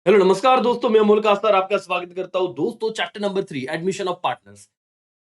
Hello नमस्कार दोस्तों, मैं अमोल कास्तर आपका स्वागत करता हूं। दोस्तों, chapter number 3 admission of partners,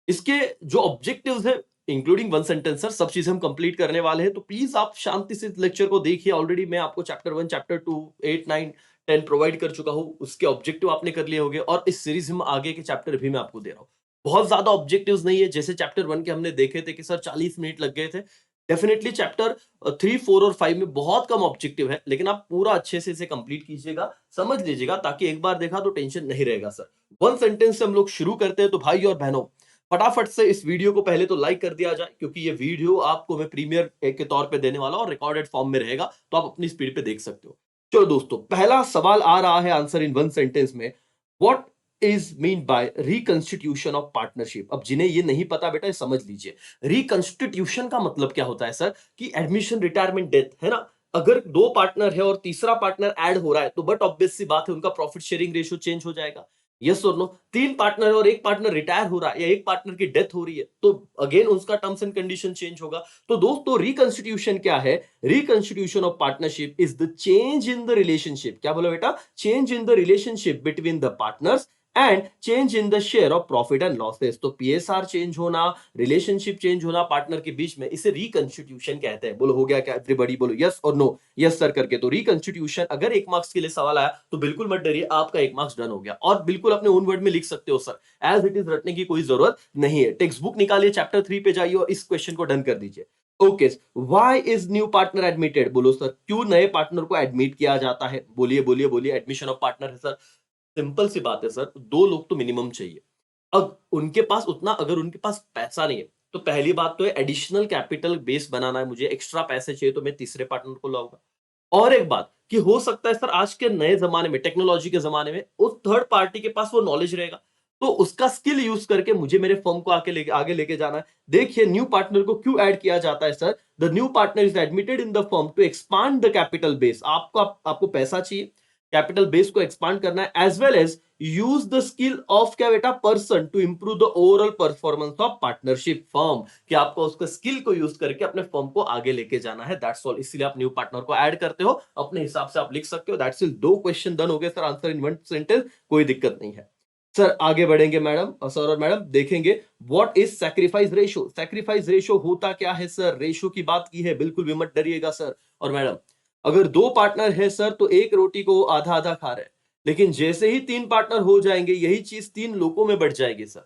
इसके जो ऑब्जेक्टिव्स है इंक्लूडिंग वन सेंटेंस सर, सब चीजें हम कंप्लीट करने वाले हैं। तो प्लीज आप शांति से इस लेक्चर को देखिए। ऑलरेडी मैं आपको चैप्टर 1, चैप्टर 2, 8, 9, 10 प्रोवाइड कर चुका हूं। उसके ऑब्जेक्टिव आपने कर लिए होंगे और इस सीरीज में आगे के चैप्टर भी मैं आपको दे रहा हूं। बहुत ज्यादा ऑब्जेक्टिव्स नहीं है, जैसे चैप्टर 1 के हमने देखे थे कि सर 40 मिनट लग गए थे। डेफिनेटली चैप्टर 3, 4 और 5 में बहुत कम ऑब्जेक्टिव है, लेकिन आप पूरा अच्छे से इसे कंप्लीट कीजिएगा, समझ लीजिएगा, ताकि एक बार देखा तो टेंशन नहीं रहेगा सर। वन सेंटेंस से हम लोग शुरू करते हैं। तो भाई और बहनों, फटाफट से इस वीडियो को पहले तो लाइक कर दिया जाए, क्योंकि ये वीडियो आपको मैं प्रीमियर के तौर पे देने वाला हूं और रिकॉर्डेड फॉर्म में रहेगा, तो आप अपनी स्पीड पे देख सकते हो। चलो दोस्तों, पहला सवाल आ रहा है आंसर इन वन सेंटेंस में। What is mean by reconstitution of partnership? अब जिन्हें ये नहीं पता बेटा, ये समझ लीजिए। रिकंस्टिट्यूशन का मतलब क्या होता है सर? कि एडमिशन, रिटायरमेंट, डेथ, है ना। अगर दो पार्टनर है और तीसरा पार्टनर ऐड हो रहा है, तो बट ऑब्वियस सी बात है, उनका प्रॉफिट शेयरिंग रेशियो चेंज हो जाएगा। यस और नो? तीन पार्टनर है और एक पार्टनर रिटायर हो रहा है या एक पार्टनर की डेथ हो रही है, तो अगेन उसका टर्म्स एंड कंडीशन चेंज होगा। तो दोस्तों, रिकंस्टिट्यूशन क्या है? Reconstitution of partnership is the change in the relationship. क्या बोला बेटा? Change in the relationship between the partners and change in the share of profit and losses. तो पीएसआर चेंज होना, रिलेशनशिप चेंज होना पार्टनर के बीच में, इसे रिकंस्टिट्यूशन कहते हैं। बोलो, हो गया क्या एवरीबॉडी? बोलो यस और नो। यस सर करके। तो रिकंस्टिट्यूशन, अगर 1 मार्क्स के लिए सवाल आया तो बिल्कुल मत डरिए, आपका 1 मार्क्स डन हो गया। और बिल्कुल अपने ओन वर्ड में लिख सकते हो सर, एज इट इज रटने की कोई जरूरत नहीं है। टेक्स्ट बुक निकालिए, चैप्टर 3 पे जाइए और इस क्वेश्चन को डन कर दीजिए। Okay, why is new partner admitted? बोलो सर, क्यों नए पार्टनर को एडमिट किया जाता है? बोलिए बोलिए बोलिए। एडमिशन ऑफ पार्टनर है सर। सिंपल सी बात है सर, दो लोग तो मिनिमम चाहिए। अब उनके पास उतना, अगर उनके पास पैसा नहीं है, तो पहली बात तो है एडिशनल कैपिटल बेस बनाना है, मुझे एक्स्ट्रा पैसे चाहिए, तो मैं तीसरे पार्टनर को लाऊंगा। और एक बात कि हो सकता है सर, आज के नए जमाने में, टेक्नोलॉजी के जमाने में, उस थर्ड पार्टी के पास वो नॉलेज रहेगा, तो उसका स्किल यूज करके मुझे मेरे फर्म को आगे लेके जाना है। देखिए, न्यू पार्टनर को क्यों ऐड किया जाता है sir? The new partner is admitted in the firm to expand the capital base. आपको पैसा चाहिए, कैपिटल बेस को एक्सपांड करना है, as well as use the skill of क्या बेटा? Person to improve the overall performance of partnership firm. कि आपको उसका स्किल को यूज करके अपने फर्म को आगे लेके जाना है, दैट्स ऑल। इसीलिए आप न्यू पार्टनर को ऐड करते हो, अपने हिसाब से आप लिख सकते हो। दैट्स इट, 2 क्वेश्चन डन हो गए sir, answer in one sentence, कोई दिक्कत नहीं है। सर आगे बढ़ेंगे मैडम, सर और मैडम देखेंगे what is sacrifice ratio. Sacrifice ratio होता क्या है सर? रेशियो की बात की है, बिल्कुल भी मत डरिएगा सर और मैडम। अगर दो पार्टनर है सर, तो एक रोटी को आधा आधा खा रहे हैं, लेकिन जैसे ही 3 पार्टनर हो जाएंगे, यही चीज 3 लोगों में बढ़ जाएगी सर।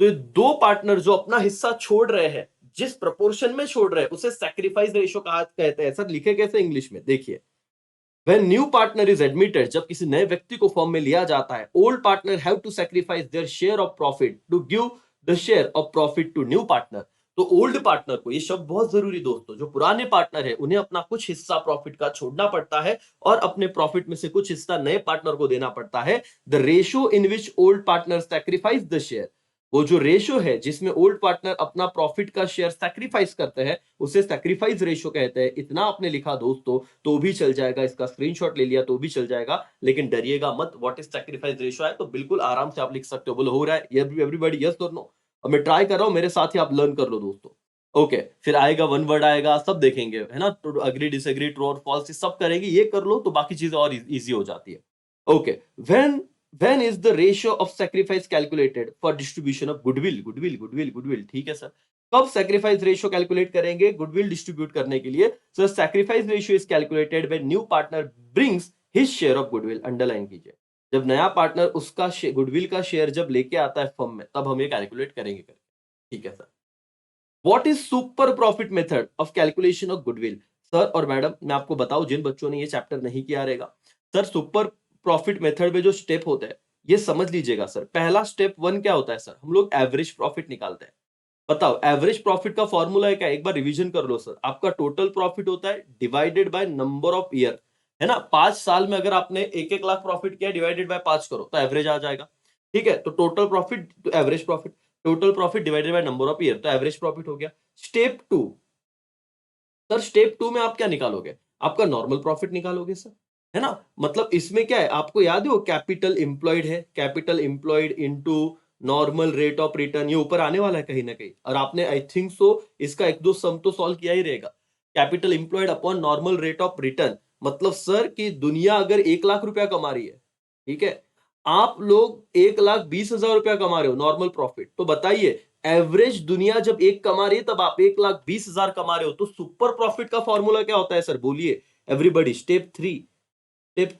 तो ये दो पार्टनर जो अपना हिस्सा छोड़ रहे हैं, जिस प्रपोर्शन में छोड़ रहे हैं, उसे सैक्रिफाइस रेशियो कहा कहते हैं सर। लिखे कैसे इंग्लिश में? देखिए, When new partner is admitted, जब किसी नए व्यक्ति को फॉर्म में लिया जाता है, old partner have to sacrifice their share of profit to give the share of profit to new partner। तो ओल्ड पार्टनर को, ये शब्द बहुत जरूरी दोस्तों, जो पुराने पार्टनर है उन्हें अपना कुछ हिस्सा प्रॉफिट का छोड़ना पड़ता है और अपने प्रॉफिट में से कुछ हिस्सा नए पार्टनर को देना पड़ता है। The ratio in which old partner sacrifice the share, वो जो रेशियो है जिसमें ओल्ड पार्टनर अपना प्रॉफिट का शेयर सैक्रिफाइस करते हैं, उसे सैक्रिफाइस रेशियो कहते हैं। इतना आपने लिखा दोस्तों तो भी चल जाएगा, इसका स्क्रीनशॉट ले लिया तो भी चल जाएगा, लेकिन डरिएगा मत। व्हाट इज सैक्रिफाइस रेशियो है तो बिल्कुल आराम से आप लिख सकते हो। बोलो, हो रहा है एवरीबॉडी? यस और नो? अब मैं ट्राई कर रहा हूं, मेरे साथ ही आप लर्न कर लो दोस्तों। ओके, फिर आएगा वन वर्ड आएगा, सब देखेंगे, है ना। तो अग्री, डिसएग्री, ट्रू और फॉल्स, सब करेंगे। ये कर लो तो बाकी चीजें और इजी हो जाती है। Okay, when when is the ratio of sacrifice calculated for distribution of goodwill? Goodwill goodwill goodwill, ठीक है सर। कब सैक्रिफाइस रेशियो कैलकुलेट करेंगे गुडविल डिस्ट्रीब्यूट करने के लिए? So sacrifice ratio is calculated when new partner brings his share of goodwill. Underline कीजिए, जब नया पार्टनर उसका गुडविल का शेयर जब लेके आता है फर्म में, तब हम ये कैलकुलेट करेंगे। ठीक है sir. What is super profit method of calculation of goodwill? Sir और मैडम, मैं आपको बताऊं, जिन बच्चों ने ये चैप्टर नहीं किया रहेगा, सर सुपर प्रॉफिट मेथड में जो स्टेप होते हैं, ये समझ लीजिएगा सर। पहला स्टेप 1 क्या होता है सर? हम लोग एवरेज प्रॉफिट निकालते हैं। बताओ, एवरेज प्रॉफिट का फॉर्मूला है क्या? एक बार रिवीजन कर लो सर। आपका टोटल प्रॉफिट होता है divided by number of year, है ना। 5 साल में अगर आपने 1-1 लाख प्रॉफिट किया, डिवाइडेड बाय 5 करो तो एवरेज आ जाएगा। ठीक है, तो टोटल प्रॉफिट तो average profit, total profit divided by number of year, तो एवरेज प्रॉफिट हो गया। स्टेप 2, सर स्टेप 2 में आप क्या निकालोगे? आपका नॉर्मल प्रॉफिट निकालोगे सर, है ना। मतलब इसमें क्या है, आपको याद है वो कैपिटल एम्प्लॉयड है, capital employed into normal rate of return, ये ऊपर आने वाला है कहीं ना कहीं। और आपने आई थिंक सो इसका 1-2 सम तो सॉल्व किया ही रहेगा। Capital employed upon normal rate of return, मतलब सर कि दुनिया अगर 1 लाख रुपया कमा रही है, ठीक है। आप लोग 1,20,000 रुपया कमा रहे हो नॉर्मल प्रॉफिट, तो बताइए एवरेज दुनिया जब एक कमा रही है तब आप 1,20,000 कमा रहे हो, तो सुपर प्रॉफिट का फॉर्मूला क्या होता है सर? बोलिए एवरीबॉडी। स्टेप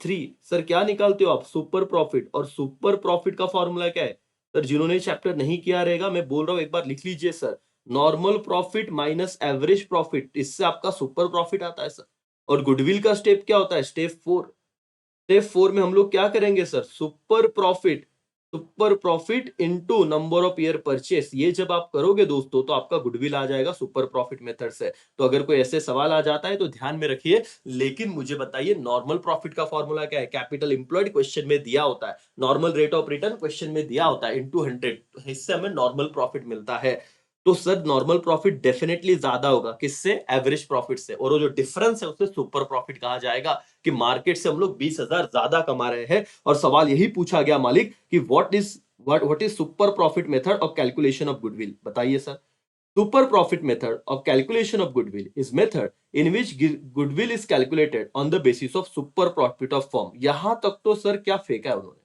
थ्री सर क्या निकालते हो आप? Super profit. और सुपर प्रॉफिट का फॉर्मूला क्या है सर? जिन्होंने चैप्टर नहीं किया रहेगा, मैं बोल रहा हूं एक बार लिख लीजिए sir. Normal profit minus average profit, इससे आपका सुपर प्रॉफिट आता है सर। और गुडविल का स्टेप क्या होता है? स्टेप 4 में हम लोग क्या करेंगे sir? Super profit into number of year purchase. ये जब आप करोगे दोस्तों तो आपका गुडविल आ जाएगा सुपर प्रॉफिट मेथड से। तो अगर कोई ऐसे सवाल आ जाता है तो ध्यान में रखिए। लेकिन मुझे बताइए नॉर्मल प्रॉफिट का फॉर्मूला क्या है? कैपिटल एम्प्लॉयड क्वेश्चन में दिया होता है, normal rate of return question में दिया होता है, इनटू 100, इससे हमें नॉर्मल प्रॉफिट मिलता है। तो सर नॉर्मल प्रॉफिट डेफिनेटली ज्यादा होगा किससे? एवरेज प्रॉफिट से। और वो जो डिफरेंस है उसे सुपर प्रॉफिट कहा जाएगा, कि मार्केट से हम लोग 20,000 ज्यादा कमा रहे हैं। और सवाल यही पूछा गया मालिक कि what is super profit method of calculation of goodwill? बताइए sir. Super profit method of calculation of goodwill is method in which goodwill is calculated on the basis of super profit of firm. यहां तक तो sir क्या फेंका है उन्होंने?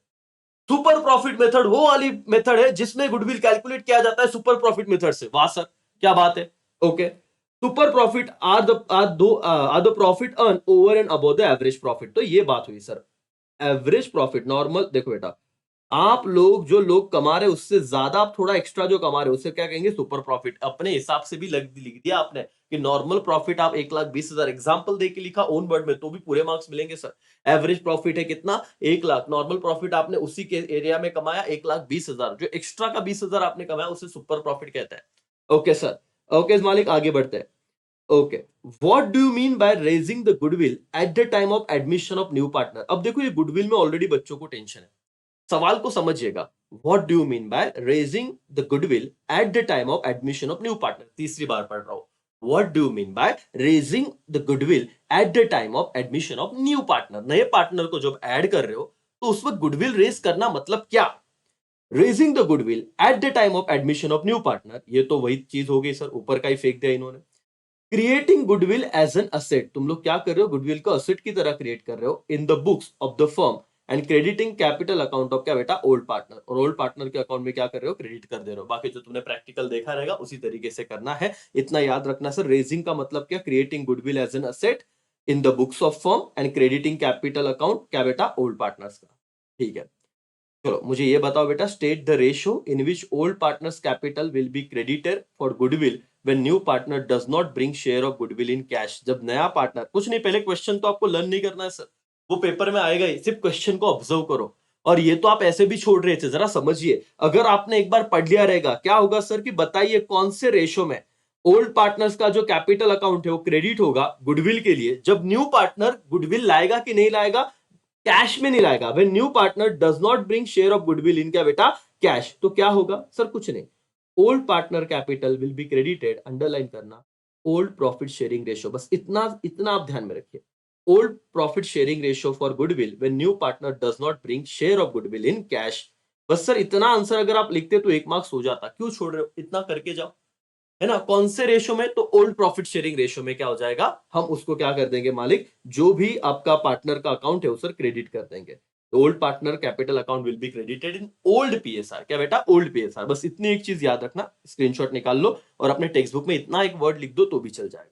Super profit method वो वाली मेथड है जिसमें गुडविल कैलकुलेट किया जाता है सुपर प्रॉफिट मेथड से। वाह सर, क्या बात है। Okay. Super profit are the profit earn over and above the average profit. तो ये बात हुई सर। एवरेज प्रॉफिट नॉर्मल, देखो बेटा, आप लोग जो लोग कमा रहे हो उससे ज्यादा आप थोड़ा एक्स्ट्रा जो कमा रहे हो उसे क्या कहेंगे? Super profit. अपने हिसाब से भी लिख दिया आपने कि नॉर्मल प्रॉफिट आप 1,20,000 एग्जाम्पल दे के लिखा ओन वर्ड में, तो भी पूरे मार्क्स मिलेंगे सर। एवरेज प्रॉफिट है कितना? 1,00,000। नॉर्मल प्रॉफिट आपने उसी के एरिया में कमाया 1,20,000, जो एक्स्ट्रा का 20,000 आपने कमाया उसे सुपर प्रॉफिट कहता है। Okay sir. ओके मालिक, आगे बढ़ते हैं। Okay. What do you mean by raising the goodwill eight the time of admission of new partner? अब देखो ये गुडविल में ऑलरेडी बच्चों को टेंशन है। सवाल को समझिएगा। What do you mean by raising the goodwill eight the time of admission of new partner? तीसरी बार पढ़ रहा हूं। What do you mean by raising the goodwill eight the time of admission of new partner? नए partner को जब add कर रहे हो तो उस वक्त गुडविल रेज करना मतलब क्या? Raising the goodwill eight the time of admission of new partner, ये तो वही चीज हो गई सर, ऊपर का ही फेंक दिया इन्होंने। Creating goodwill as an asset, तुम लोग क्या कर रहे हो? गुडविल को असेट की तरह क्रिएट कर रहे हो इन the books of the firm and crediting capital account of क्या बेटा? Old partner. और ओल्ड पार्टनर के अकाउंट में क्या कर रहे हो? क्रेडिट कर दे रहे हो। बाकी जो तुमने प्रैक्टिकल देखा रहेगा उसी तरीके से करना है। इतना याद रखना सर। रेजिंग का मतलब क्या? Creating goodwill as an asset in the books of firm and crediting capital account क्या बेटा? ओल्ड पार्टनर्स का। ठीक है। चलो मुझे ये बताओ बेटा, state the ratio in which old partners capital will be credited for goodwill when new partner does not bring share of goodwill in cash. जब नया पार्टनर, कुछ नहीं, पहले क्वेश्चन तो आपको लर्न नहीं करना है सर, वो पेपर में आएगा ही, सिर्फ क्वेश्चन को ऑब्जर्व करो। और ये तो आप ऐसे भी छोड़ रहे थे, जरा समझिए। अगर आपने एक बार पढ़ लिया रहेगा, क्या होगा सर कि बताइए कौन से रेशो में ओल्ड पार्टनर्स का जो कैपिटल अकाउंट है वो क्रेडिट होगा गुडविल के लिए, जब न्यू पार्टनर गुडविल लाएगा कि नहीं लाएगा? कैश में नहीं लाएगा। When new partner does not bring share of goodwill इन क्या बेटा? कैश। तो क्या होगा सर? कुछ नहीं। Old partner capital will be credited, underline करना, ओल्ड प्रॉफिट शेयरिंग रेशियो। बस इतना इतना आप ध्यान में रखिए। Old profit sharing ratio for goodwill when new partner does not bring share of goodwill in cash. बस सर इतना आंसर अगर आप लिखते तो 1 मार्क्स हो जाता। क्यों छोड़ रहे हो? इतना करके जाओ, है ना। कौन से रेशो में? तो ओल्ड प्रॉफिट शेयरिंग रेशो में क्या हो जाएगा? हम उसको क्या कर देंगे मालिक? जो भी आपका पार्टनर का अकाउंट है उसे क्रेडिट कर देंगे। तो old partner capital account will be credited in old PSR. क्या बेटा? Old PSR. बस इतनी एक चीज याद रखना, स्क्रीनशॉट निकाल लो और अपने टेक्स्ट बुक में इतना एक वर्ड लिख दो तो भी चल जाएगा।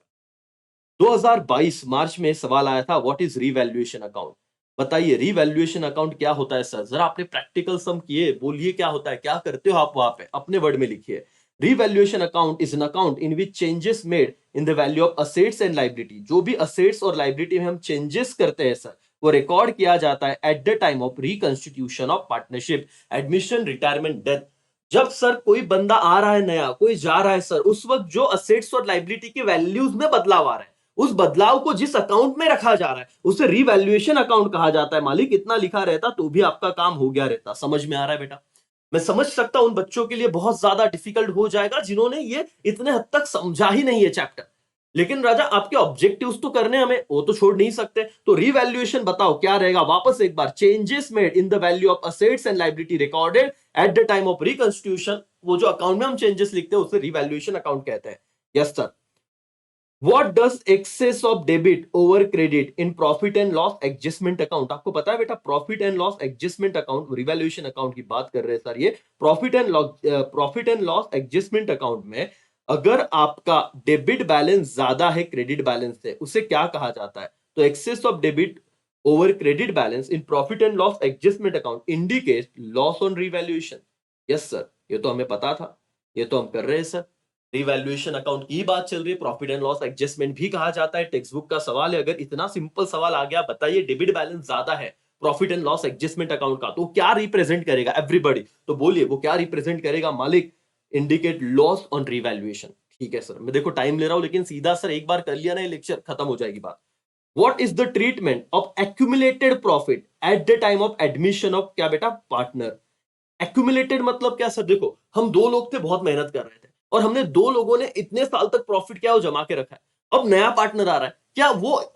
2022 मार्च में सवाल आया था, व्हाट इज रीवैल्यूएशन अकाउंट? बताइए रीवैल्यूएशन अकाउंट क्या होता है सर? जरा आपने प्रैक्टिकल सम किए, बोलिए क्या होता है, क्या करते हो आप वहां पे, अपने वर्ड में लिखिए। Revaluation account is an account in which changes made in the value of assets and liability. जो भी असेट्स और लायबिलिटी में हम चेंजेस करते हैं सर, वो रिकॉर्ड किया जाता है eight the time of reconstitution of partnership, admission, retirement, death. जब सर कोई बंदा आ रहा है नया, कोई जा रहा है सर, उस वक्त जो असेट्स और लायबिलिटी की वैल्यूज में बदलाव आ रहा है, उस बदलाव को जिस अकाउंट में रखा जा रहा है उसे रीवैल्यूएशन अकाउंट कहा जाता है। मालिक इतना लिखा रहता तो भी आपका काम हो गया रहता। समझ में आ रहा है बेटा? मैं समझ सकता हूं उन बच्चों के लिए बहुत ज्यादा डिफिकल्ट हो जाएगा जिन्होंने ये इतने हद तक समझा ही नहीं है चैप्टर। लेकिन राजा आपके ऑब्जेक्टिव्स तो करने हमें, वो तो छोड़ नहीं सकते। तो रीवैल्यूएशन बताओ क्या रहेगा? वापस एक बार, changes made in the value of assets and liability recorded at the time of reconstitution. वो जो अकाउंट में हम चेंजेस लिखते हैं उसे रीवैल्यूएशन अकाउंट कहते हैं। Yes sir. What does excess of debit over credit in profit and loss adjustment account? आपको पता है बेटा, profit and loss adjustment account, revaluation account की बात कर रहे हैं सर ये। Profit and loss adjustment account में अगर आपका डेबिट बैलेंस ज्यादा है क्रेडिट बैलेंस से, उसे क्या कहा जाता है? तो excess of debit over credit balance in profit and loss adjustment account indicate loss on revaluation. Yes sir, ये तो हमें पता था, ये तो हम कर रहे हैं सर। रिवैल्यूएशन अकाउंट की बात चल रही है, प्रॉफिट एंड लॉस एडजस्टमेंट भी कहा जाता है। टेक्स्ट बुक का सवाल है, अगर इतना सिंपल सवाल आ गया, बताइए डेबिट बैलेंस ज्यादा है profit and loss adjustment account का, तो क्या रिप्रेजेंट करेगा? एवरीबॉडी तो बोलिए वो क्या रिप्रेजेंट करेगा मालिक? Indicate loss on revaluation. ठीक है सर, मैं देखो टाइम ले रहा हूं, लेकिन सीधा सर एक बार कर लिया ना ये लेक्चर, खत्म हो जाएगी बात। What is the treatment of accumulated profit eight the time of admission of क्या बेटा? पार्टनर। एक्यूमुलेटेड मतलब क्या सर? देखो हम दो लोग थे, बहुत मेहनत कर रहे थे, और हमने दो लोगों ने इतने साल तक प्रॉफिट क्या वो जमा के रखा है। अब नया पार्टनर आ रहा है, क्या वो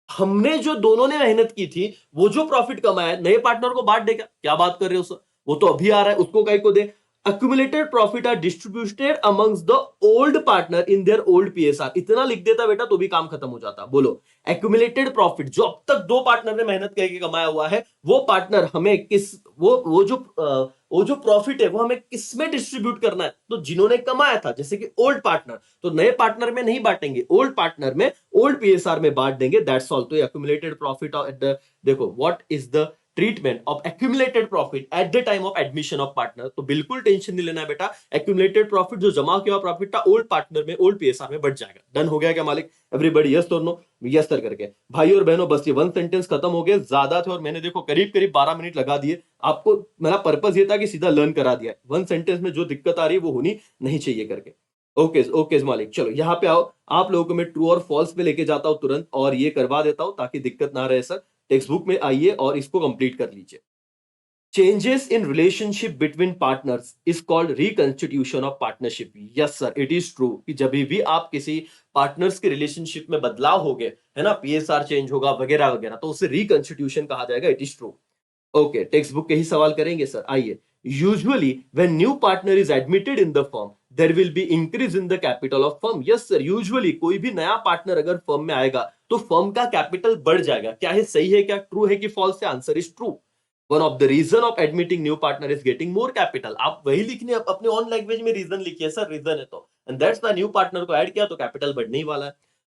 हमने जो दोनों ने मेहनत की थी, वो जो प्रॉफिट कमाया है नए पार्टनर को बांट देगा? क्या बात कर रहे हो सर, वो तो अभी आ रहा है, उसको काहे को दे? accumulated profit are distributed amongst the old partner in their old PSR। इतना लिख देता बेटा तो भी काम खत्म हो जाता। बोलो, accumulated profit जो अब तक दो पार्टनर ने मेहनत करके कमाया हुआ है, वो पार्टनर हमें किस वो जो प्रॉफिट है वो हमें किस में डिस्ट्रीब्यूट करना है? तो जिन्होंने कमाया था, जैसे कि ओल्ड पार्टनर, तो नए पार्टनर में नहीं बांटेंगे, ओल्ड पार्टनर में, ओल्ड पीएसआर में बांट देंगे। That's all. तो एक्यूमुलेटेड प्रॉफिट एट द, देखो what is the treatment of accumulated profit eight the time of admission of partner. तो बिल्कुल टेंशन नहीं लेना है बेटा, एक्यूमुलेटेड प्रॉफिट जो जमा किया प्रॉफिट था ओल्ड पार्टनर में, ओल्ड पीएसआर में बढ़ जाएगा। डन हो गया क्या मालिक? एवरीबॉडी यस और नो? यस सर करके भाई और बहनों, बस ये वन सेंटेंस खत्म हो गया। ज्यादा थे और मैंने देखो करीब करीब 12 मिनट लगा दिए आपको। मेरा पर्पस ये था कि सीधा लर्न करा दिया, वन सेंटेंस में जो दिक्कत आ रही है वो होनी नहीं चाहिए करके। ओके ओके मालिक, चलो यहाँ पे आओ, आप लोगों को मैं ट्रू और फॉल्स पे लेके जाता हूँ तुरंत, और ये करवा देता हूँ ताकि दिक्कत ना रहे सर। टेक्स्ट बुक में आइए और इसको कंप्लीट कर लीजिए। Changes in relationship between partners is called reconstitution of partnership। Yes sir, it is true कि जब भी आप किसी पार्टनर्स के रिलेशनशिप में बदलाव हो गए, है ना, पीएसआर चेंज होगा वगैरह वगैरह, तो उसे रिकंस्टिट्यूशन कहा जाएगा। It is true. Okay, text book के ही सवाल करेंगे सर, आइए। Usually when new partner is admitted in the firm there will be increase in the capital of firm. Yes sir, usually कोई भी नया पार्टनर अगर फर्म में आएगा तो फर्म का कैपिटल बढ़ जाएगा। क्या है, सही है क्या, ट्रू है कि फॉल्स है? Answer is true. One of the reason of admitting new partner is getting more capital. आप वही लिखने अपने ऑन लैंग्वेज में रीजन लिखिए सर, रीजन है तो, and that's why new partner को ऐड किया तो कैपिटल बढ़ने ही वाला है।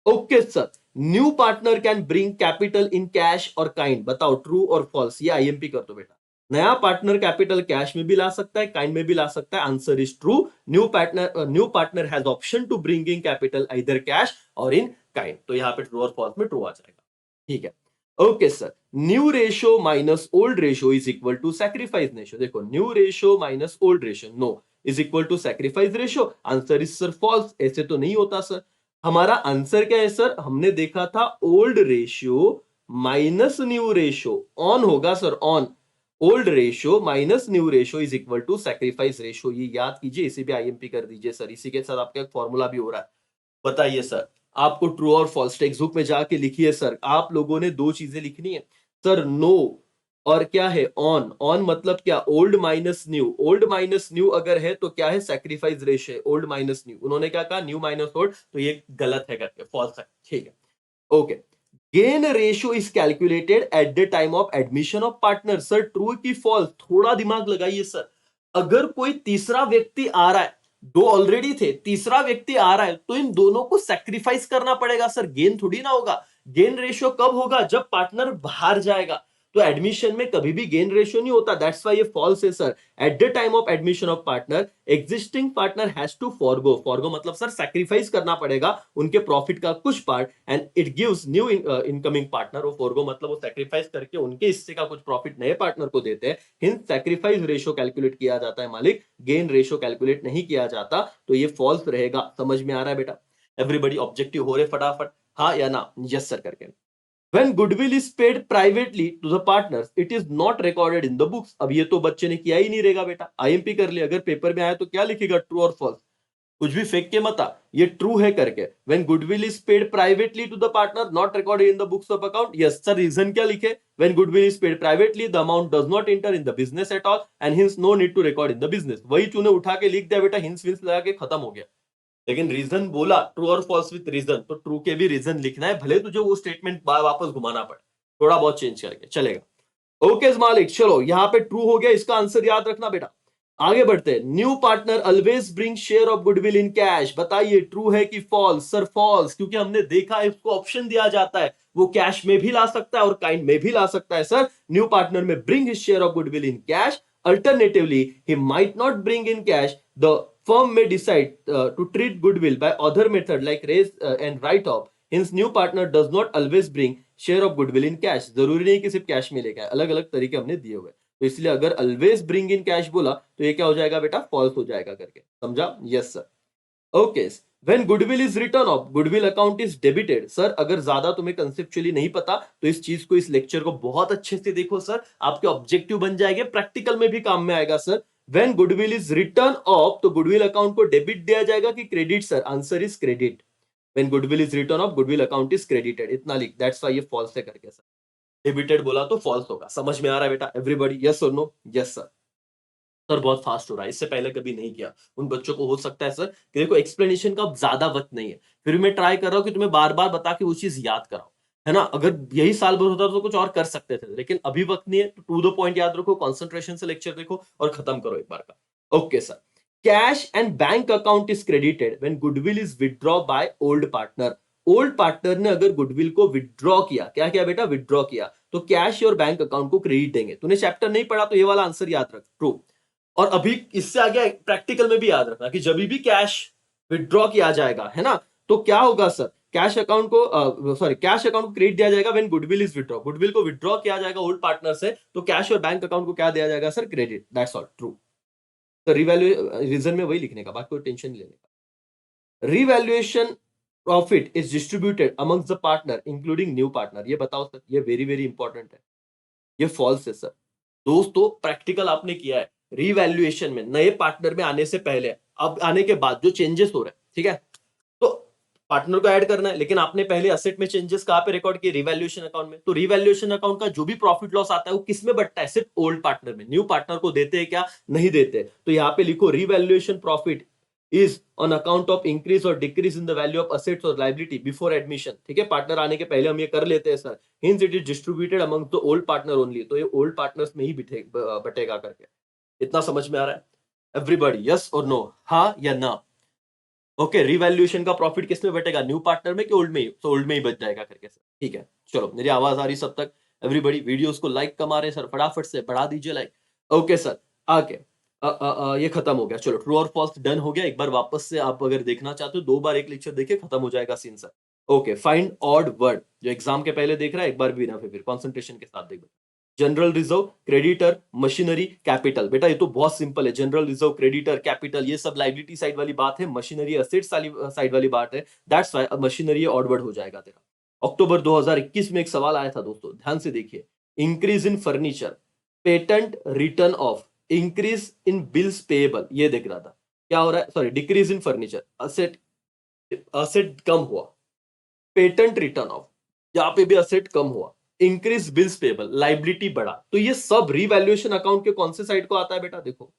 Okay sir, new partner can bring capital in cash or kind. बताओ ट्रू और फॉल्स, ये आईएमपी कर दो बेटा। नया पार्टनर कैपिटल कैश में भी ला सकता है, काइंड में भी ला सकता है। Answer is true. New partner has option to bring in capital either cash or in kind. तो यहाँ पे ट्रू और फॉल्स में ट्रू आ जाएगा। ठीक है, okay sir. New ratio minus old ratio is equal to sacrifice ratio. देखो, new ratio minus old ratio, no, is equal to sacrifice ratio. Answer is sir false. ऐसे तो नहीं होता सर। हमारा आंसर क्या है सर? हमने देखा था old ratio minus new ratio, on होगा sir, on. Old ratio minus new ratio is equal to sacrifice ratio. ये याद कीजिए, इसे भी आईएमपी कर दीजिए सर। इसी के साथ आपका एक फॉर्मूला भी हो रहा है। बताइए सर, आपको ट्रू और फॉल्स टेक्स्ट बुक में जाके लिखिए सर। आप लोगों ने दो चीजें लिखनी है सर, नो और क्या है, ऑन। ऑन मतलब क्या, old minus new. Old minus new अगर है तो क्या है, sacrifice ratio, old minus new. उन्होंने क्या कहा, न्यू माइनस ओल्ड, तो ये गलत है करके, फॉल्स है। ठीक है, okay. Gain ratio is calculated at the time of admission of partner. Sir true की फॉल्स, थोड़ा दिमाग लगाइए सर। अगर कोई तीसरा व्यक्ति आ रहा है, दो ऑलरेडी थे, तीसरा व्यक्ति आ रहा है, तो इन दोनों को सैक्रिफाइस करना पड़ेगा सर, गेन थोड़ी ना होगा। गेन रेशियो कब होगा, जब पार्टनर बाहर जाएगा। तो एडमिशन में कभी भी गेन रेशियो नहीं होता। दैट्स व्हाई ये फॉल्स है sir. At the time of admission of partner existing partner has to forgo. Forgo मतलब सर सैक्रिफाइस करना पड़ेगा उनके प्रॉफिट का कुछ part, and it gives new incoming partner. वो फॉरगो मतलब वो सैक्रिफाइस करके उनके हिस्से का कुछ प्रॉफिट नए पार्टनर को देते हैं। हिंस सैक्रिफाइस रेशियो कैलकुलेट किया जाता है मालिक, गेन रेशियो कैलकुलेट नहीं किया जाता। तो ये फॉल्स रहेगा। समझ में आ रहा है बेटा? एवरीबॉडी ऑब्जेक्टिव हो रहे फटाफट, हाँ या ना? यस सर करके। When goodwill is paid privately to the partners, it is not recorded in the books। अब ये तो बच्चे ने किया ही नहीं रहेगा बेटा, आईएमपी कर लिया। अगर पेपर में आया तो क्या लिखेगा, ट्रू और फॉल्स? कुछ भी फेंक के मत आ, ये ट्रू है करके। When goodwill is paid privately to the partner, not recorded in the books of account। Yes sir, reason क्या लिखे? When goodwill is paid privately, the amount does not enter in the business at all and hence no need to record in the business। वही तूने उठा के लिख दिया बेटा, hints wins लगा के खत्म हो गया। लेकिन रीजन बोला ट्रू और फॉल्स विथ रीजन, तो ट्रू के भी रीजन लिखना है, भले तुझे वो स्टेटमेंट वापस घुमाना पड़े, थोड़ा बहुत चेंज करके चलेगा। ओके मालिक, चलो यहाँ पे ट्रू हो गया, इसका आंसर याद रखना बेटा। आगे बढ़ते हैं। New partner always bring share of goodwill in cash, बताइए ट्रू है कि फॉल्स? सर फॉल्स, क्योंकि हमने देखा है इसको ऑप्शन दिया जाता है, वो कैश में भी ला सकता है और काइंड में भी ला सकता है। सर न्यू पार्टनर में bring his share of goodwill in cash, alternatively he might not bring in cash, the firm may decide to treat goodwill by other method like raise and write off. Hence new partner does not always bring share of goodwill in cash, जरूरी नहीं कि सिर्फ cash में लेके आए, अलग अलग तरीके हमने दिए हुए, तो इसलिए अगर ऑलवेज ब्रिंग इन कैश बोला तो ये क्या हो जाएगा बेटा? फॉल्स हो जाएगा करके, समझा? Yes sir. Okay, when goodwill is return of, goodwill account is debited. Sir अगर ज्यादा तुम्हें कंसेप्चुअली नहीं पता तो इस चीज को, इस लेक्चर को बहुत अच्छे से देखो सर, आपके ऑब्जेक्टिव बन जाएंगे, प्रैक्टिकल में भी काम में आएगा sir. When goodwill is return of, तो गुडविल अकाउंट को डेबिट दिया जाएगा कि credit? Sir answer is credit. When goodwill is written off, goodwill account is credited, इतना लिख, that's why ये false है करके सर। डेबिटेड बोला तो false होगा, समझ में आ रहा है बेटा एवरीबॉडी? यस और नो? Yes sir. सर बहुत फास्ट हो रहा है, इससे पहले कभी नहीं किया। उन बच्चों को हो सकता है सर कि देखो एक्सप्लेनेशन का ज्यादा वक्त नहीं है, फिर मैं ट्राई कर रहा हूँ कि तुम्हें बार बार बता के वो चीज याद कराओ, है ना? अगर यही साल भर होता तो कुछ और कर सकते थे, लेकिन अभी वक्त नहीं है, तो टू द पॉइंट याद रखो, कॉन्सेंट्रेशन से लेक्चर देखो और खत्म करो एक बार का। Okay sir. Cash and bank account is credited when goodwill is withdraw by old partner. Old partner ने अगर गुडविल को विथड्रॉ किया, क्या किया बेटा? विथड्रॉ किया, तो कैश और बैंक अकाउंट को क्रेडिट देंगे। तूने चैप्टर नहीं पढ़ा तो ये वाला आंसर याद रख, ट्रू। और अभी इससे आगे प्रैक्टिकल में भी याद रखना कि जब भी कैश विथड्रॉ किया जाएगा, है ना, तो क्या होगा सर? कैश अकाउंट को सॉरी कैश अकाउंट को क्रेडिट दिया जाएगा when goodwill is withdraw, goodwill को विथड्रॉ किया जाएगा ओल्ड पार्टनर से, तो कैश और बैंक अकाउंट को क्या दिया जाएगा sir? Credit, that's all, true. तो रिवैल्यू रीजन में वही लिखने का, बाकी कोई टेंशन नहीं लेने का। Revaluation profit is distributed amongst the partner including new partner, ये बताओ सर, ये वेरी वेरी इंपॉर्टेंट है, ये फॉल्स है सर। दोस्तों प्रैक्टिकल आपने किया है, रिवैल्यूएशन में नए पार्टनर में आने से पहले, अब आने के बाद जो चेंजेस हो रहे हैं, ठीक है, तो पार्टनर को ऐड करना है, लेकिन आपने पहले असेट में चेंजेस कहां पे रिकॉर्ड किए? रिवैल्यूएशन अकाउंट में। तो रिवैल्यूएशन अकाउंट का जो भी प्रॉफिट लॉस आता है वो किस में बटता है? सिर्फ ओल्ड पार्टनर में। न्यू पार्टनर को देते हैं क्या? नहीं देते। तो यहां पे लिखो revaluation profit is on account of increase और decrease in the value of assets और लायबिलिटी बिफोर एडमिशन। ठीक है, पार्टनर आने के पहले हम ये कर लेते हैं sir. Hints it is distributed among the old partner only, तो ये ओल्ड पार्टनर्स में ही बटेगा करके। इतना समझ में आ रहा है एवरीबॉडी? यस और नो, हाँ या ना? ओके, रिवैल्यूएशन का प्रॉफिट किस में बटेगा? न्यू पार्टनर में कि ओल्ड में ही? तो ओल्ड में ही बच जाएगा करके सर। ठीक है, चलो मेरी आवाज आ रही सब तक एवरीबॉडी? वीडियोस को लाइक कमा रहे सर, फटाफट से बढ़ा दीजिए लाइक। ओके सर, आगे ये खत्म हो गया। चलो ट्रू और फॉल्स डन हो गया। एक बार वापस से आप अगर देखना चाहते हो, 2 बार एक लेक्चर देखिए, खत्म हो जाएगा scene sir. Okay, find odd word, जो एग्जाम के पहले देख रहा है एक बार भी ना, फिर कंसंट्रेशन के साथ देख। General reserve, creditor, machinery, capital. बेटा ये तो बहुत सिंपल है, जनरल रिजर्व, क्रेडिटर, कैपिटल, ये सब लाइबिलिटी साइड वाली बात है, मशीनरी असेट्स साइड वाली बात है। That's why machinery odd word हो जाएगा तेरा। अक्टूबर 2021 में एक सवाल आया था दोस्तों, ध्यान से देखिए। Increase in furniture, patent return off, increase in bills payable, ये देख रहा था क्या हो रहा है? Sorry, decrease in furniture, asset asset कम हुआ, पेटेंट रिटर्न ऑफ, यहाँ पे भी असेट कम हुआ, इंक्रीज बिल्स पेबल, लाइबिलिटी बढ़ा, तो ये सब रिवैल्यूएशन अकाउंट के कौन से साइड को आता है बेटा? देखो,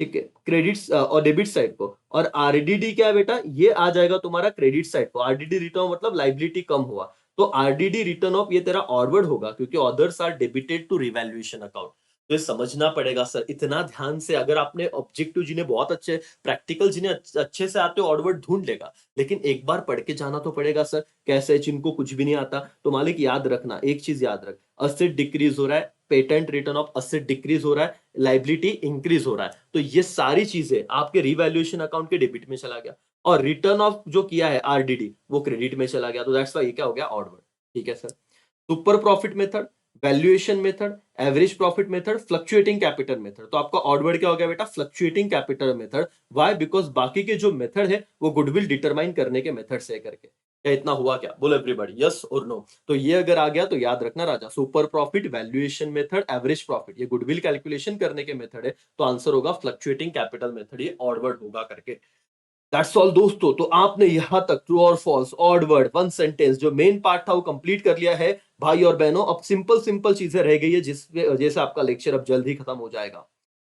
ठीक है, क्रेडिट्स और डेबिट साइड को। और आरडीडी क्या है बेटा? ये आ जाएगा तुम्हारा क्रेडिट साइड को। आरडीडी रिटर्न मतलब लाइबिलिटी कम हुआ, तो आरडीडी रिटर्न ऑफ ये तेरा ऑरवर्ड होगा, क्योंकि others are debited to revaluation account. तो ये समझना पड़ेगा सर, इतना ध्यान से। अगर आपने ऑब्जेक्टिव जिन्हें बहुत अच्छे, प्रैक्टिकल जिन्हें अच्छे से आते हो, ऑडवर्ड ढूंढ लेगा, लेकिन एक बार पढ़ के जाना तो पड़ेगा सर। कैसे? जिनको कुछ भी नहीं आता, तो मालिक याद रखना, एक चीज याद रख, असेट डिक्रीज हो रहा है, patent return of asset decrease हो रहा है, लाइबिलिटी इंक्रीज हो रहा है, तो ये सारी चीजें आपके रिवैल्यूएशन अकाउंट के डेबिट में चला गया, और रिटर्न ऑफ जो किया है आरडीडी, वो क्रेडिट में चला गया। तो दैट्स व्हाई ये क्या हो गया? Odd word. ठीक है sir. Super profit method, valuation method, average profit method, fluctuating capital method. तो आपका ऑड वर्ड क्या हो गया बेटा? Fluctuating capital method. Why? Because बाकी के जो मेथड है वो गुडविल डिटरमाइन करने के मेथड से करके। क्या इतना हुआ क्या? बोलो एवरीबॉडी, यस और नो? तो ये अगर आ गया तो याद रखना राजा, super profit, valuation method, average profit, ये गुडविल कैलकुलेशन करने के मेथड है, तो आंसर होगा फ्लक्चुएटिंग कैपिटल मेथड, ये ऑड वर्ड होगा करके। दैट्स ऑल दोस्तों। तो आपने यहां तक ट्रू और false, odd word, one sentence, जो मेन पार्ट था वो कंप्लीट कर लिया है भाई और बहनों। अब सिंपल सिंपल चीजें रह गई है, जिससे आपका लेक्चर अब जल्द ही खत्म हो जाएगा।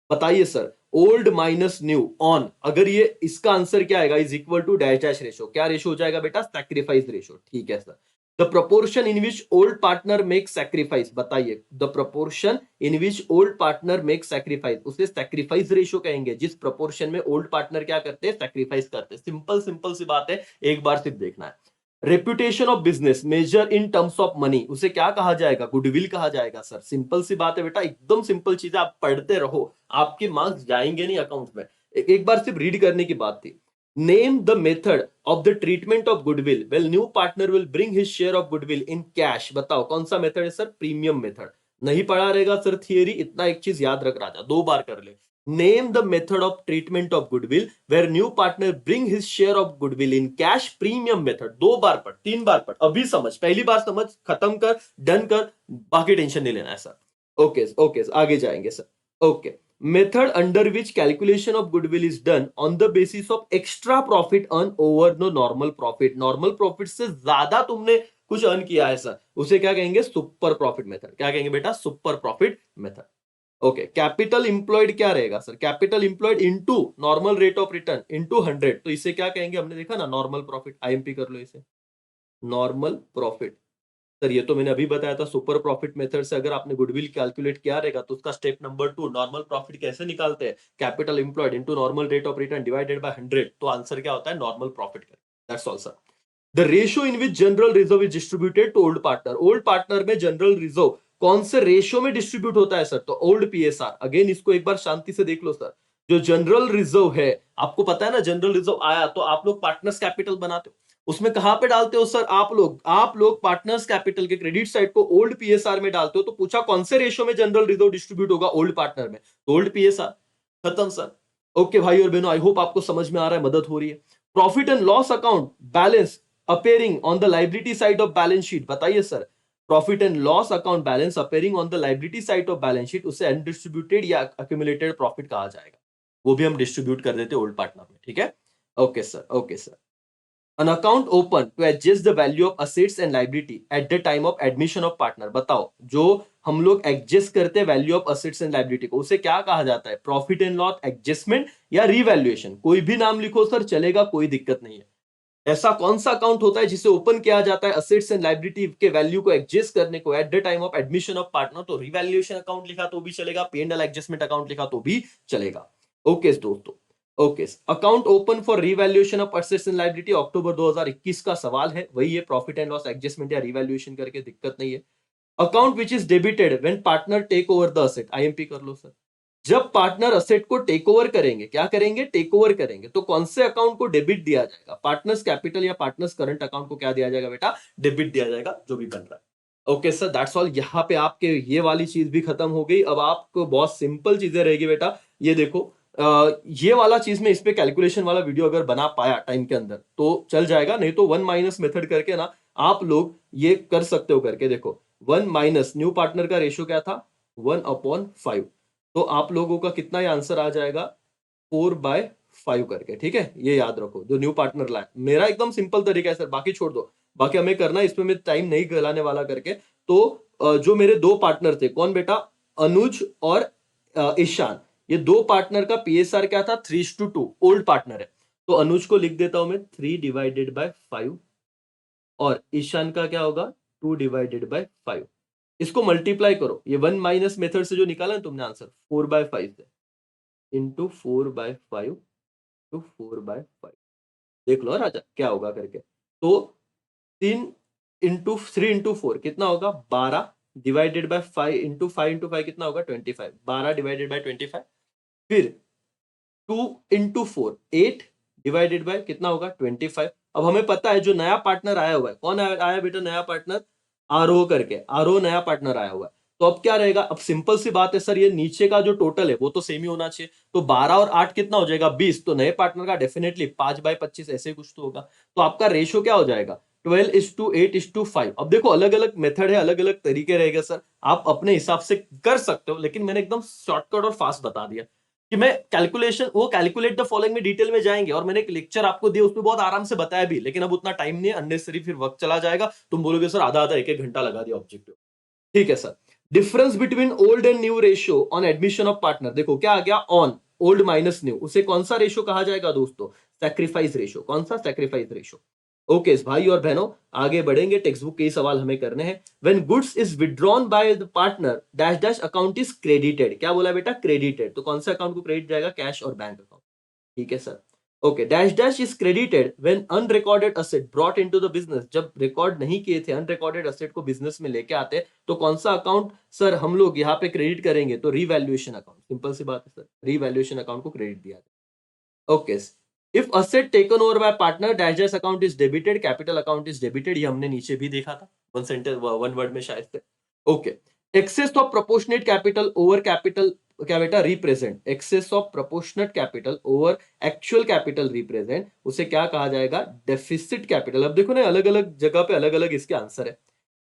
बताइए sir, old minus new on, अगर ये इसका आंसर क्या आएगा, is equal to dash dash ratio, क्या रेशो हो जाएगा बेटा, सैक्रिफाइस रेशो, ठीक है sir. The proportion in which old partner make sacrifice, बताइए the proportion in which old partner make sacrifice, उसे सैक्रिफाइस रेशो कहेंगे, जिस प्रोपोर्शन में ओल्ड पार्टनर क्या करते हैं, सैक्रिफाइस करते हैं। सिंपल सिंपल सी बात है, एक बार सिर्फ देखना है। Reputation of business measure in terms of money, उसे क्या कहा जाएगा, गुडविल कहा जाएगा सर। सिंपल सी बात है बेटा, एकदम सिंपल चीज है, आप पढ़ते रहो, आपके मार्क्स जाएंगे नहीं अकाउंट में। एक बार सिर्फ रीड करने की बात थी। Name the method of the treatment of goodwill well new partner will bring his share of goodwill in cash, बताओ कौन सा मेथड है सर, प्रीमियम मेथड। नहीं पढ़ा रहेगा सर थियरी, इतना एक चीज याद रख रहा था, दो बार कर ले। Name the method of treatment of goodwill where new partner bring his share of goodwill in cash, premium method. दो बार पढ़, तीन बार पढ़, अभी समझ, पहली बार समझ, खत्म कर, डन कर, बाकी टेंशन नहीं लेना है सर। ओके ओके, आगे जाएंगे sir. Okay, method under which calculation of goodwill is done on the basis of extra profit earn over no normal profit, normal profit से ज्यादा तुमने कुछ अर्न किया है सर, उसे क्या कहेंगे, सुपर प्रॉफिट मेथड। क्या कहेंगे बेटा, super profit method. Okay, capital employed क्या रहेगा sir, capital employed into normal rate of return into 100, तो इसे क्या कहेंगे, हमने देखा ना, नॉर्मल प्रॉफिट। आईएमपी कर लो इसे, नॉर्मल प्रॉफिट। सर ये तो मैंने अभी बताया था, सुपर प्रॉफिट मेथड से अगर आपने गुडविल कैलकुलेट किया रहेगा तो उसका स्टेप नंबर 2, नॉर्मल प्रॉफिट कैसे निकालते हैं, capital employed into normal rate of return divided by 100, तो आंसर क्या होता है, normal profit. That's all sir. The ratio in which general reserve is distributed to old partner, old partner में general reserve कौन से रेशियो में distribute होता है सर, तो ओल्ड पीएसआर। अगेन इसको एक बार शांति से देख लो सर, जो जनरल रिजर्व है, आपको पता है ना, जनरल रिजर्व आया तो आप लोग पार्टनर्स कैपिटल बनाते हो, उसमें कहां पे डालते हो सर, आप लोग पार्टनर्स कैपिटल के क्रेडिट साइड को ओल्ड पीएसआर में डालते हो, तो पूछा कौन से रेशियो में जनरल रिजर्व डिस्ट्रीब्यूट होगा ओल्ड पार्टनर में, तो ओल्ड पीएसआर। खत्म सर। ओके भाई और बहनों, आई होप आपको समझ में आ रहा है, मदद हो रही है। Profit and loss account balance appearing on the liability side of balance sheet, बताइए sir, profit and loss account balance appearing on the liability side of balance sheet, उसे अनडिस्ट्रीब्यूटेड या accumulated प्रॉफिट कहा जाएगा, वो भी हम डिस्ट्रीब्यूट कर देते ओल्ड पार्टनर में, ठीक है। Okay sir, okay sir. An account open to adjust the value of assets and liability at the time of admission of partner, बताओ जो हम लोग एडजस्ट करते हैं value of assets and liability को, उसे क्या कहा जाता है, प्रॉफिट एंड लॉस एडजस्टमेंट या रिवैल्यूएशन, कोई भी नाम लिखो सर चलेगा, कोई दिक्कत नहीं है। ऐसा कौन सा अकाउंट होता है जिसे ओपन किया जाता है असेट्स एंड लाइबिलिटी के वैल्यू को एडजस्ट करने को at the time of admission of partner, तो रिवैल्यूएशन अकाउंट लिखा तो भी चलेगा, P and L adjustment account लिखा तो भी चलेगा। ओके दोस्तों, okay, account open for revaluation of assets and liability October 2021 का सवाल है, वही है, प्रॉफिट एंड लॉस एडजस्टमेंट या रिवैल्यूएशन करके, दिक्कत नहीं है। Account which is debited when partner take over the asset, IMP कर लो सर। जब पार्टनर असेट को टेक ओवर करेंगे, क्या करेंगे, टेक ओवर करेंगे, तो कौन से अकाउंट को डेबिट दिया जाएगा, पार्टनर्स कैपिटल या पार्टनर्स करंट अकाउंट को क्या दिया जाएगा बेटा, डेबिट दिया जाएगा, जो भी बन रहा है। Okay sir, that's all. यहाँ पे आपके ये वाली चीज भी खत्म हो गई, अब आपको बहुत सिंपल चीजें रहेगी बेटा। ये देखो, ये वाला चीज में इस पे कैलकुलेशन वाला वीडियो अगर बना पाया टाइम के अंदर तो चल जाएगा, नहीं तो 1 माइनस मेथड करके ना आप लोग ये कर सकते हो, करके देखो। 1 माइनस न्यू पार्टनर का रेशियो क्या था, 1/5, तो आप लोगों का कितना ये आंसर आ जाएगा, 4/5 करके, ठीक है। ये याद रखो, जो न्यू पार्टनर लाए, मेरा एकदम सिंपल तरीका है सर, बाकी छोड़ दो, बाकी हमें करना है, इसमें मैं टाइम नहीं गलाने वाला करके। तो जो मेरे दो पार्टनर थे, कौन बेटा, अनुज और ईशान, ये दो पार्टनर का पीएसआर क्या था, 3:2, ओल्ड पार्टनर है, तो अनुज को लिख देता हूं मैं 3/5, और ईशान का क्या होगा, 2/5। इसको मल्टीप्लाई करो, ये 1 माइनस मेथड से जो निकाला ना तुमने आंसर, 4/5 से इंटू 4/5 टू 4/5, देख लो राजा क्या होगा करके। तो 3 इंटू 4 कितना होगा, 12 डिवाइडेड बाय 5 इंटू 5 कितना होगा, 25, 12 डिवाइडेड बाय 25, फिर 2 इंटू 4 8 डिवाइडेड बाय कितना होगा, 25। अब हमें पता है जो नया पार्टनर आया हुआ है, कौन आया बेटा, नया पार्टनर आरोह करके, आरोह नया पार्टनर आया हुआ है, तो अब क्या रहेगा, अब सिंपल सी बात है सर, ये नीचे का जो टोटल है वो तो सेम ही होना चाहिए, तो 12 और 8 कितना हो जाएगा, 20, तो नए पार्टनर का डेफिनेटली 5/25 ऐसे कुछ तो होगा, तो आपका रेशियो क्या हो जाएगा, 12:8:5। अब देखो अलग अलग मेथड है, अलग अलग तरीके रहेगा सर, आप अपने हिसाब से कर सकते हो, लेकिन मैंने एकदम शॉर्टकट और फास्ट बता दिया कि मैं कैलकुलेशन, वो कैलकुलेट द फॉलोइंग में डिटेल में जाएंगे, और मैंने एक लेक्चर आपको दिया उसमें बहुत आराम से बताया भी, लेकिन अब उतना टाइम नहीं है, अननेसेसरी फिर वक्त चला जाएगा, तुम बोलोगे सर आधा आधा एक एक घंटा लगा दिया ऑब्जेक्टिव, ठीक है sir. Difference between old and new ratio on admission of partner, देखो क्या आ गया, ऑन ओल्ड माइनस न्यू, उसे कौन सा रेशियो कहा जाएगा दोस्तों, सैक्रिफाइस रेशियो, कौन सा, सैक्रिफाइस रेशियो। ओके भाई और बहनों, आगे बढ़ेंगे, टेक्स्ट बुक के ही सवाल हमें करने हैं। When goods is withdrawn by the partner dash dash account is credited, क्या बोला बेटा, क्रेडिटेड, तो कौन सा अकाउंट को क्रेडिट जाएगा, कैश और बैंक अकाउंट, ठीक है sir. Okay, dash dash is credited when unrecorded asset brought into the business, जब रिकॉर्ड नहीं किए थे अनरिकॉर्डेड असेट को बिजनेस में लेके आते हैं तो कौन सा अकाउंट सर हम लोग यहाँ पे क्रेडिट करेंगे, तो रीवैल्यूएशन अकाउंट, सिंपल सी बात है सर, रीवैल्यूएशन अकाउंट को क्रेडिट दिया जाए। Okay, if asset taken over by partner dash dash account is debited, capital account is debited, ये हमने नीचे भी देखा था, वन सेंटेंस वन वर्ड में शायद से। Okay, excess of proportionate capital over capital, क्या बेटा, represent, excess of proportionate capital over actual capital represent, उसे क्या कहा जाएगा, डेफिसिट कैपिटल। अब देखो ना, अलग अलग जगह पे अलग अलग इसके आंसर है,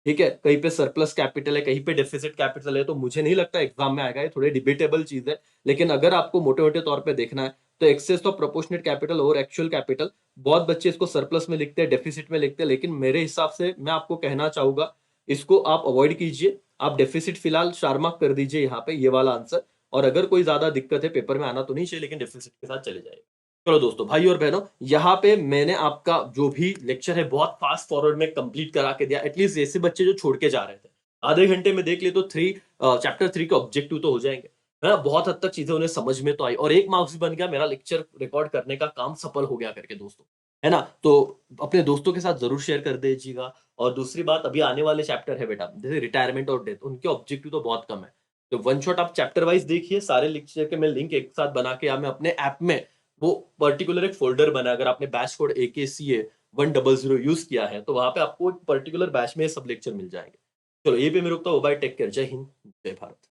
ठीक है, कहीं पे सरप्लस कैपिटल है, कहीं पे डेफिसिट कैपिटल है, तो मुझे नहीं लगता एग्जाम में आएगा, ये थोड़ी डिबेटेबल चीज है, लेकिन अगर आपको मोटे मोटे तौर पे देखना है तो एक्सेस ऑफ प्रोपोर्शनेट कैपिटल और एक्चुअल कैपिटल, बहुत बच्चे इसको सरप्लस में लिखते हैं, डेफिसिट में लिखते हैं, लेकिन मेरे हिसाब से मैं आपको कहना चाहूंगा इसको आप अवॉइड कीजिए, आप डेफिसिट फिलहाल शार्मार्क कर दीजिए यहाँ पे, ये वाला आंसर, और अगर कोई ज्यादा दिक्कत है, पेपर में आना तो नहीं चाहिए लेकिन डेफिसिट के साथ चले जाएगा। चलो दोस्तों, भाई और बहनों, यहाँ पे मैंने आपका जो भी लेक्चर है बहुत फास्ट फॉरवर्ड में कंप्लीट करा के दिया, एटलीस्ट ऐसे बच्चे जो छोड़ के जा रहे थे, आधे घंटे में देख ले तो चैप्टर 3 के ऑब्जेक्टिव तो हो जाएंगे, है ना, बहुत हद तक चीजें उन्हें समझ में तो आई, और एक मार्क्स भी बन गया, मेरा लेक्चर रिकॉर्ड करने का काम सफल हो गया करके दोस्तों, है ना। तो अपने दोस्तों के साथ जरूर शेयर कर दीजिएगा। और दूसरी बात, अभी आने वाले चैप्टर है बेटा, जैसे रिटायरमेंट और डेथ, उनके ऑब्जेक्टिव तो बहुत कम है, तो वन शॉट आप चैप्टर वाइज देखिए, सारे लेक्चर के मैं लिंक एक साथ बना के, या मैं अपने ऐप में वो पर्टिकुलर एक फोल्डर बना, अगर आपने बैच कोड AKCA100 यूज किया है तो वहां पे आपको एक पर्टिकुलर बैच में सब लेक्चर मिल जाएंगे। चलो ये पे मैं रुकता हूँ, बाय, टेक केयर, जय हिंद, जय भारत।